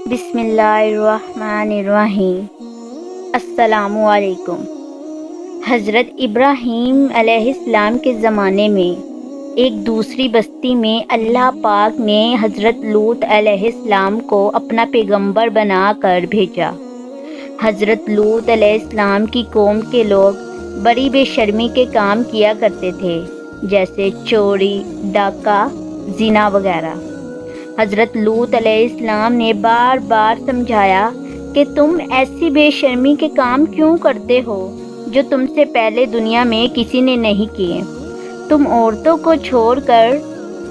بسم اللہ الرحمن الرحیم۔ السلام علیکم۔ حضرت ابراہیم علیہ السلام کے زمانے میں ایک دوسری بستی میں اللہ پاک نے حضرت لوط علیہ السلام کو اپنا پیغمبر بنا کر بھیجا۔ حضرت لوط علیہ السلام کی قوم کے لوگ بڑی بے شرمی کے کام کیا کرتے تھے، جیسے چوری، ڈاکہ، زنا وغیرہ۔ حضرت لوط علیہ السلام نے بار بار سمجھایا کہ تم ایسی بے شرمی کے کام کیوں کرتے ہو جو تم سے پہلے دنیا میں کسی نے نہیں کیے۔ تم عورتوں کو چھوڑ کر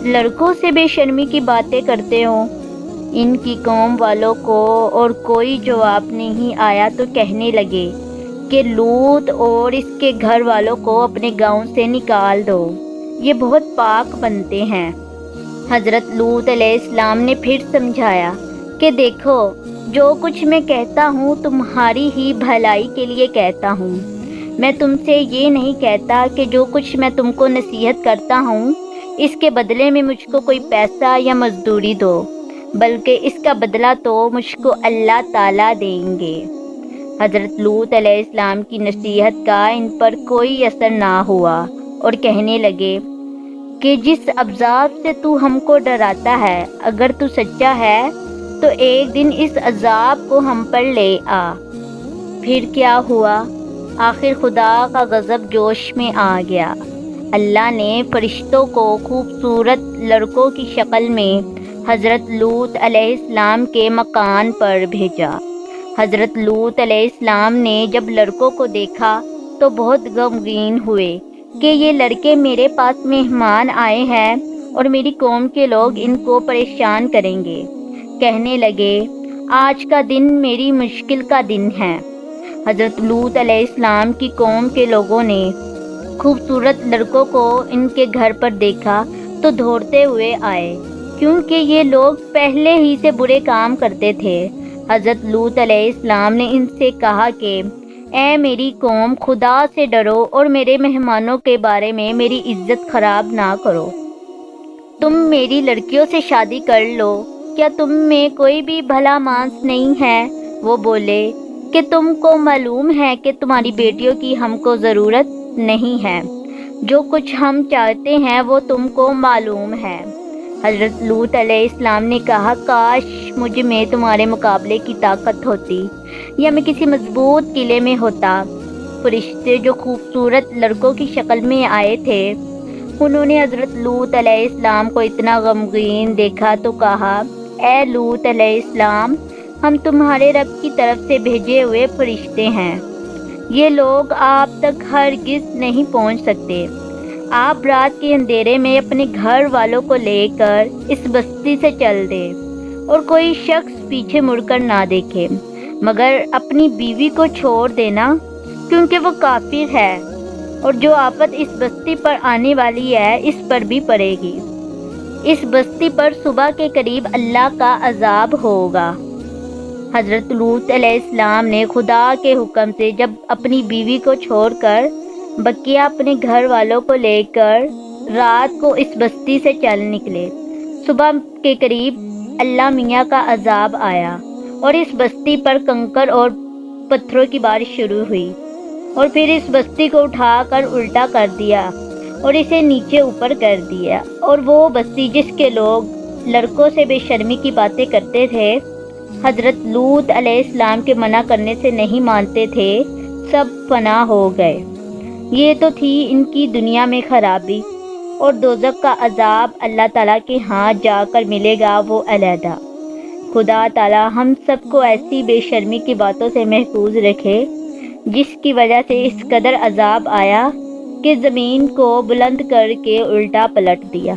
لڑکوں سے بے شرمی کی باتیں کرتے ہو۔ ان کی قوم والوں کو اور کوئی جواب نہیں آیا تو کہنے لگے کہ لوط اور اس کے گھر والوں کو اپنے گاؤں سے نکال دو، یہ بہت پاک بنتے ہیں۔ حضرت لوط علیہ السلام نے پھر سمجھایا کہ دیکھو، جو کچھ میں کہتا ہوں تمہاری ہی بھلائی کے لیے کہتا ہوں۔ میں تم سے یہ نہیں کہتا کہ جو کچھ میں تم کو نصیحت کرتا ہوں اس کے بدلے میں مجھ کو کوئی پیسہ یا مزدوری دو، بلکہ اس کا بدلہ تو مجھ کو اللہ تعالیٰ دیں گے۔ حضرت لوط علیہ السلام کی نصیحت کا ان پر کوئی اثر نہ ہوا اور کہنے لگے کہ جس عذاب سے تو ہم کو ڈراتا ہے، اگر تو سچا ہے تو ایک دن اس عذاب کو ہم پر لے آ۔ پھر کیا ہوا؟ آخر خدا کا غضب جوش میں آ گیا۔ اللہ نے فرشتوں کو خوبصورت لڑکوں کی شکل میں حضرت لوط علیہ السلام کے مکان پر بھیجا۔ حضرت لوط علیہ السلام نے جب لڑکوں کو دیکھا تو بہت غمگین ہوئے کہ یہ لڑکے میرے پاس مہمان آئے ہیں اور میری قوم کے لوگ ان کو پریشان کریں گے۔ کہنے لگے، آج کا دن میری مشکل کا دن ہے۔ حضرت لوط علیہ السلام کی قوم کے لوگوں نے خوبصورت لڑکوں کو ان کے گھر پر دیکھا تو دوڑتے ہوئے آئے، کیونکہ یہ لوگ پہلے ہی سے برے کام کرتے تھے۔ حضرت لوط علیہ السلام نے ان سے کہا کہ اے میری قوم، خدا سے ڈرو اور میرے مہمانوں کے بارے میں میری عزت خراب نہ کرو۔ تم میری لڑکیوں سے شادی کر لو، کیا تم میں کوئی بھی بھلا مانس نہیں ہے؟ وہ بولے کہ تم کو معلوم ہے کہ تمہاری بیٹیوں کی ہم کو ضرورت نہیں ہے، جو کچھ ہم چاہتے ہیں وہ تم کو معلوم ہے۔ حضرت لوط علیہ السلام نے کہا، کاش مجھ میں تمہارے مقابلے کی طاقت ہوتی یا میں کسی مضبوط قلعے میں ہوتا۔ فرشتے جو خوبصورت لڑکوں کی شکل میں آئے تھے، انہوں نے حضرت لوط علیہ السلام کو اتنا غمگین دیکھا تو کہا، اے لوط علیہ السلام، ہم تمہارے رب کی طرف سے بھیجے ہوئے فرشتے ہیں، یہ لوگ آپ تک ہرگز نہیں پہنچ سکتے۔ آپ رات کے اندھیرے میں اپنے گھر والوں کو لے کر اس بستی سے چل دیں اور کوئی شخص پیچھے مڑ کر نہ دیکھے، مگر اپنی بیوی کو چھوڑ دینا، کیونکہ وہ کافر ہے اور جو آفت اس بستی پر آنے والی ہے اس پر بھی پڑے گی۔ اس بستی پر صبح کے قریب اللہ کا عذاب ہوگا۔ حضرت لوط علیہ السلام نے خدا کے حکم سے جب اپنی بیوی کو چھوڑ کر بقیہ اپنے گھر والوں کو لے کر رات کو اس بستی سے چل نکلے، صبح کے قریب اللہ میاں کا عذاب آیا اور اس بستی پر کنکر اور پتھروں کی بارش شروع ہوئی، اور پھر اس بستی کو اٹھا کر الٹا کر دیا اور اسے نیچے اوپر کر دیا، اور وہ بستی جس کے لوگ لڑکوں سے بے شرمی کی باتیں کرتے تھے، حضرت لوط علیہ السلام کے منع کرنے سے نہیں مانتے تھے، سب فنا ہو گئے۔ یہ تو تھی ان کی دنیا میں خرابی، اور دوزخ کا عذاب اللہ تعالیٰ کے ہاں جا کر ملے گا، وہ علیحدہ۔ خدا تعالیٰ ہم سب کو ایسی بے شرمی کی باتوں سے محفوظ رکھے جس کی وجہ سے اس قدر عذاب آیا کہ زمین کو بلند کر کے الٹا پلٹ دیا۔